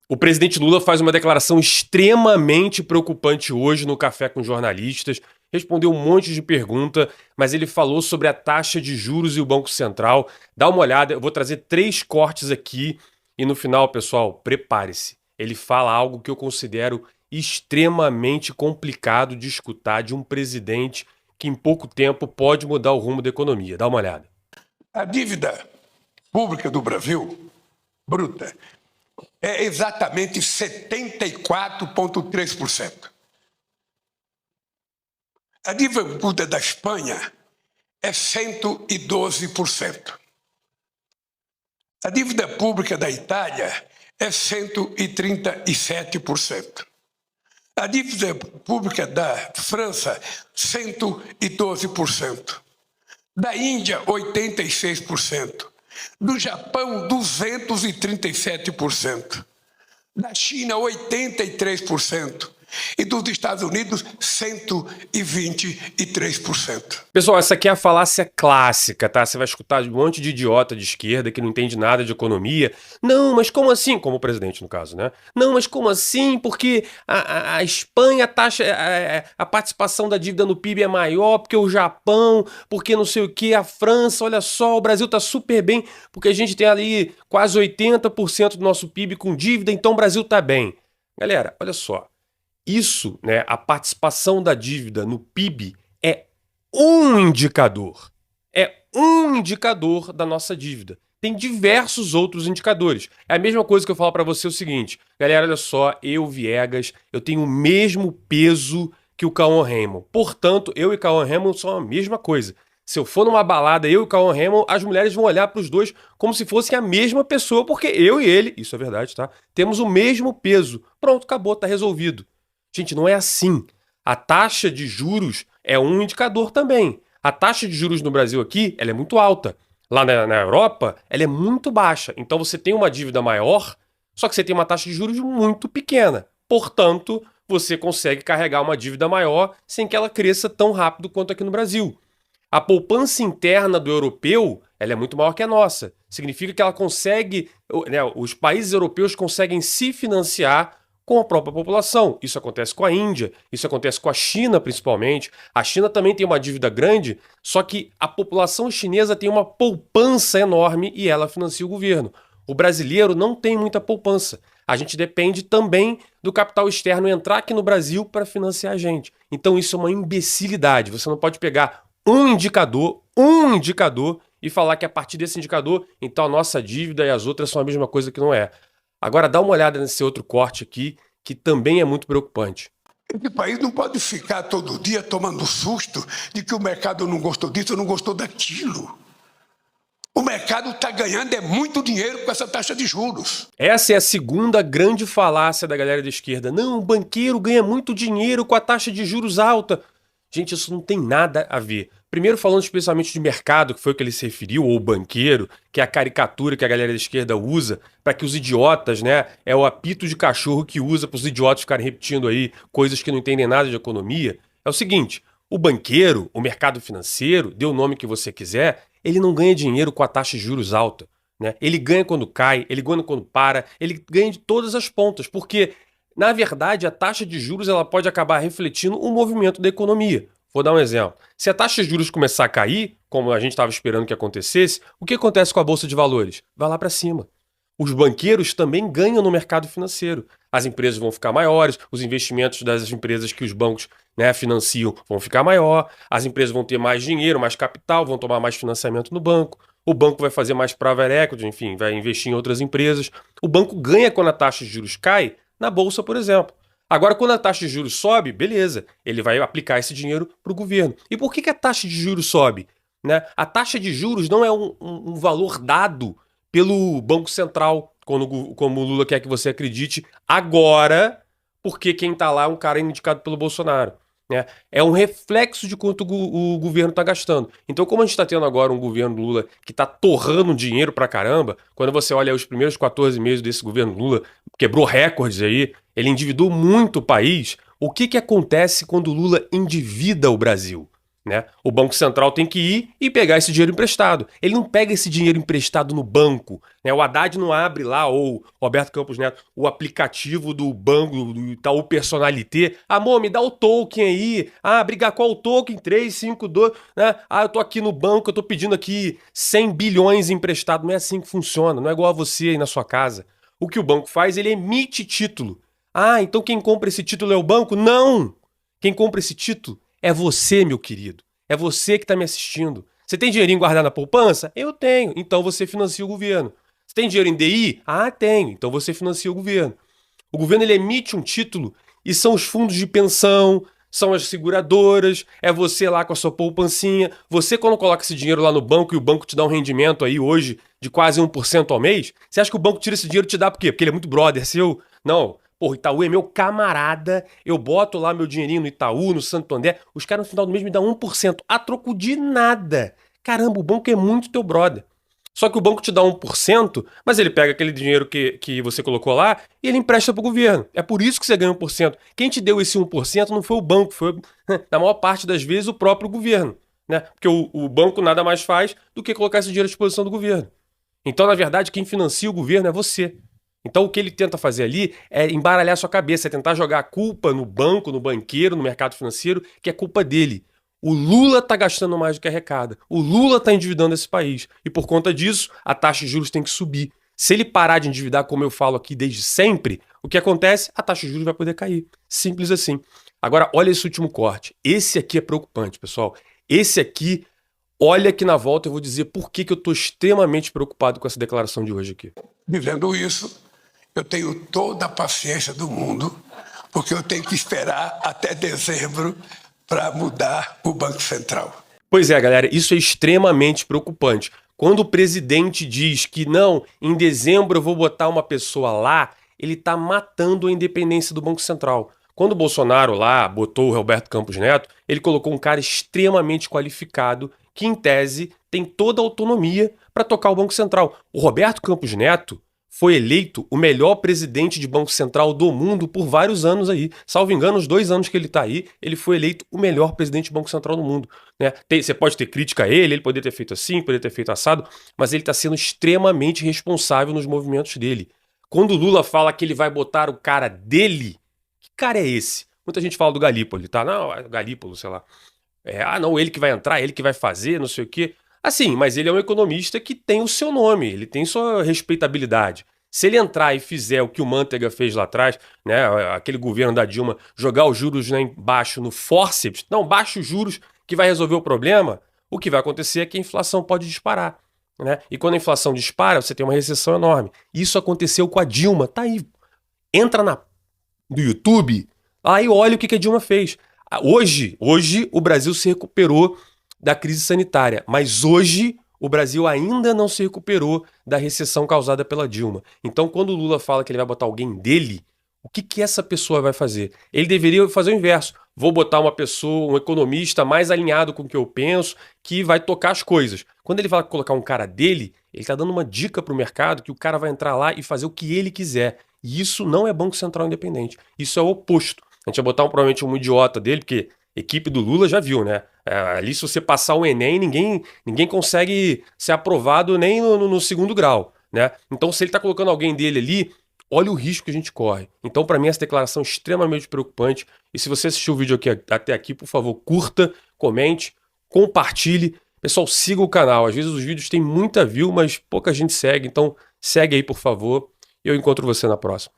O presidente Lula faz uma declaração extremamente preocupante hoje no Café com Jornalistas. Respondeu um monte de pergunta, mas ele falou sobre a taxa de juros e o Banco Central. Dá uma olhada, eu vou trazer 3 cortes aqui e no final, pessoal, prepare-se. Ele fala algo que eu considero extremamente complicado de escutar de um presidente que em pouco tempo pode mudar o rumo da economia. Dá uma olhada. A dívida pública do Brasil, bruta, é exatamente 74,3%. A dívida bruta da Espanha é 112%. A dívida pública da Itália é 137%. A dívida pública da França, 112%. Da Índia, 86%. Do Japão, 237%. Da China, 83%. E dos Estados Unidos, 123%. Pessoal, essa aqui é a falácia clássica, tá? Você vai escutar um monte de idiota de esquerda que não entende nada de economia. Não, mas como assim? Como o presidente, no caso, né? Não, mas como assim? Porque a Espanha, a participação da dívida no PIB é maior, porque o Japão, porque não sei o que, a França, olha só, o Brasil tá super bem, porque a gente tem ali quase 80% do nosso PIB com dívida, então o Brasil tá bem. Galera, olha só. Isso, né, a participação da dívida no PIB é um indicador. É um indicador da nossa dívida. Tem diversos outros indicadores. É a mesma coisa que eu falo para você o seguinte, galera, olha só, eu, Viegas, eu tenho o mesmo peso que o Cauã Raymond. Portanto, eu e Cauã Raymond são a mesma coisa. Se eu for numa balada, eu e o Cauã Raymond, as mulheres vão olhar para os dois como se fossem a mesma pessoa, porque eu e ele, isso é verdade, tá? Temos o mesmo peso. Pronto, acabou, tá resolvido. Gente, não é assim. A taxa de juros é um indicador também. A taxa de juros no Brasil aqui, ela é muito alta. Lá na Europa, ela é muito baixa. Então você tem uma dívida maior, só que você tem uma taxa de juros muito pequena. Portanto, você consegue carregar uma dívida maior sem que ela cresça tão rápido quanto aqui no Brasil. A poupança interna do europeu, ela é muito maior que a nossa. Significa que ela consegue, né, os países europeus conseguem se financiar com a própria população. Isso acontece com a Índia, isso acontece com a China principalmente. A China também tem uma dívida grande, só que a população chinesa tem uma poupança enorme e ela financia o governo. O brasileiro não tem muita poupança. A gente depende também do capital externo entrar aqui no Brasil para financiar a gente. Então isso é uma imbecilidade. Você não pode pegar um indicador e falar que a partir desse indicador, então a nossa dívida e as outras são a mesma coisa, que não é. Agora dá uma olhada nesse outro corte aqui, que também é muito preocupante. Esse país não pode ficar todo dia tomando susto de que o mercado não gostou disso, não gostou daquilo. O mercado está ganhando muito dinheiro com essa taxa de juros. Essa é a segunda grande falácia da galera da esquerda. Não, o banqueiro ganha muito dinheiro com a taxa de juros alta. Gente, isso não tem nada a ver. Primeiro falando especialmente de mercado, que foi o que ele se referiu, ou banqueiro, que é a caricatura que a galera da esquerda usa para que os idiotas, né, é o apito de cachorro que usa para os idiotas ficarem repetindo aí coisas que não entendem nada de economia. É o seguinte, o banqueiro, o mercado financeiro, dê o nome que você quiser, ele não ganha dinheiro com a taxa de juros alta, né? Ele ganha quando cai, ele ganha quando para, ele ganha de todas as pontas, porque na verdade, a taxa de juros ela pode acabar refletindo o movimento da economia. Vou dar um exemplo. Se a taxa de juros começar a cair, como a gente estava esperando que acontecesse, o que acontece com a Bolsa de Valores? Vai lá para cima. Os banqueiros também ganham no mercado financeiro. As empresas vão ficar maiores, os investimentos das empresas que os bancos, né, financiam vão ficar maior, as empresas vão ter mais dinheiro, mais capital, vão tomar mais financiamento no banco, o banco vai fazer mais private equity, enfim, vai investir em outras empresas. O banco ganha quando a taxa de juros cai, na bolsa, por exemplo. Agora, quando a taxa de juros sobe, beleza, ele vai aplicar esse dinheiro para o governo. E por que a taxa de juros sobe? Né? A taxa de juros não é um valor dado pelo Banco Central, como o Lula quer que você acredite, agora, porque quem está lá é um cara indicado pelo Bolsonaro. Né? É um reflexo de quanto o governo está gastando. Então, como a gente está tendo agora um governo Lula que está torrando dinheiro pra caramba, quando você olha os primeiros 14 meses desse governo Lula, quebrou recordes aí, ele endividou muito o país. O que acontece quando o Lula endivida o Brasil? né? O Banco Central tem que ir e pegar esse dinheiro emprestado. Ele não pega esse dinheiro emprestado no banco, né? O Haddad não abre lá, ou Roberto Campos Neto, o aplicativo do banco, do Itaú Personalité. Amor, me dá o token aí. Ah, brigar qual o token? 352, né? Ah, eu tô aqui no banco, eu tô pedindo aqui 100 bilhões emprestado. Não é assim que funciona, não é igual a você aí na sua casa. O que o banco faz, ele emite título. Ah, então quem compra esse título é o banco? Não! Quem compra esse título é você, meu querido. É você que está me assistindo. Você tem dinheirinho guardado na poupança? Eu tenho. Então você financia o governo. Você tem dinheiro em DI? Ah, tenho. Então você financia o governo. O governo ele emite um título e são os fundos de pensão, são as seguradoras, é você lá com a sua poupancinha. Você quando coloca esse dinheiro lá no banco e o banco te dá um rendimento aí hoje de quase 1% ao mês, você acha que o banco tira esse dinheiro e te dá por quê? Porque ele é muito brother seu? Não. Porra, Itaú é meu camarada, eu boto lá meu dinheirinho no Itaú, no Santander, os caras no final do mês me dão 1%, a troco de nada. Caramba, o banco é muito teu brother. Só que o banco te dá 1%, mas ele pega aquele dinheiro que você colocou lá e ele empresta pro governo. É por isso que você ganha 1%. Quem te deu esse 1% não foi o banco, foi, na maior parte das vezes, o próprio governo, né? Porque o banco nada mais faz do que colocar esse dinheiro à disposição do governo. Então, na verdade, quem financia o governo é você. Então, o que ele tenta fazer ali é embaralhar a sua cabeça, é tentar jogar a culpa no banco, no banqueiro, no mercado financeiro, que é culpa dele. O Lula está gastando mais do que arrecada. O Lula está endividando esse país. E por conta disso, a taxa de juros tem que subir. Se ele parar de endividar, como eu falo aqui desde sempre, o que acontece? A taxa de juros vai poder cair. Simples assim. Agora, olha esse último corte. Esse aqui é preocupante, pessoal. Esse aqui, olha que na volta eu vou dizer por que eu estou extremamente preocupado com essa declaração de hoje aqui. Dizendo isso, eu tenho toda a paciência do mundo, porque eu tenho que esperar até dezembro para mudar o Banco Central. Pois é, galera, isso é extremamente preocupante. Quando o presidente diz que não, em dezembro eu vou botar uma pessoa lá, ele está matando a independência do Banco Central. Quando o Bolsonaro lá botou o Roberto Campos Neto, ele colocou um cara extremamente qualificado, que em tese tem toda a autonomia para tocar o Banco Central. O Roberto Campos Neto foi eleito o melhor presidente de Banco Central do mundo por vários anos aí. Salvo engano, os 2 anos que ele está aí, ele foi eleito o melhor presidente de Banco Central do mundo, né? Você pode ter crítica a ele poderia ter feito assim, poderia ter feito assado, mas ele está sendo extremamente responsável nos movimentos dele. Quando o Lula fala que ele vai botar o cara dele, que cara é esse? Muita gente fala do Galípolo, tá? Não, é Galípolo, sei lá. Não, ele que vai entrar, ele que vai fazer, não sei o quê. Assim, mas ele é um economista que tem o seu nome, ele tem sua respeitabilidade. Se ele entrar e fizer o que o Manteiga fez lá atrás, né, aquele governo da Dilma, jogar os juros lá embaixo no fórceps, não, baixa os juros que vai resolver o problema, o que vai acontecer é que a inflação pode disparar, né? E quando a inflação dispara, você tem uma recessão enorme. Isso aconteceu com a Dilma, tá aí. Entra no YouTube, aí olha o que a Dilma fez. Hoje o Brasil se recuperou da crise sanitária, mas hoje o Brasil ainda não se recuperou da recessão causada pela Dilma. Então, quando o Lula fala que ele vai botar alguém dele, o que essa pessoa vai fazer? Ele deveria fazer o inverso. Vou botar uma pessoa, um economista mais alinhado com o que eu penso, que vai tocar as coisas. Quando ele fala colocar um cara dele, ele está dando uma dica para o mercado que o cara vai entrar lá e fazer o que ele quiser. E isso não é Banco Central independente. Isso é o oposto. A gente vai botar provavelmente um idiota dele, porque a equipe do Lula já viu, né? Ali se você passar o Enem, ninguém consegue ser aprovado nem no segundo grau, né? Então se ele está colocando alguém dele ali, olha o risco que a gente corre. Então para mim essa declaração é extremamente preocupante. E se você assistiu o vídeo aqui, até aqui, por favor, curta, comente, compartilhe. Pessoal, siga o canal. Às vezes os vídeos têm muita view, mas pouca gente segue. Então segue aí, por favor. E eu encontro você na próxima.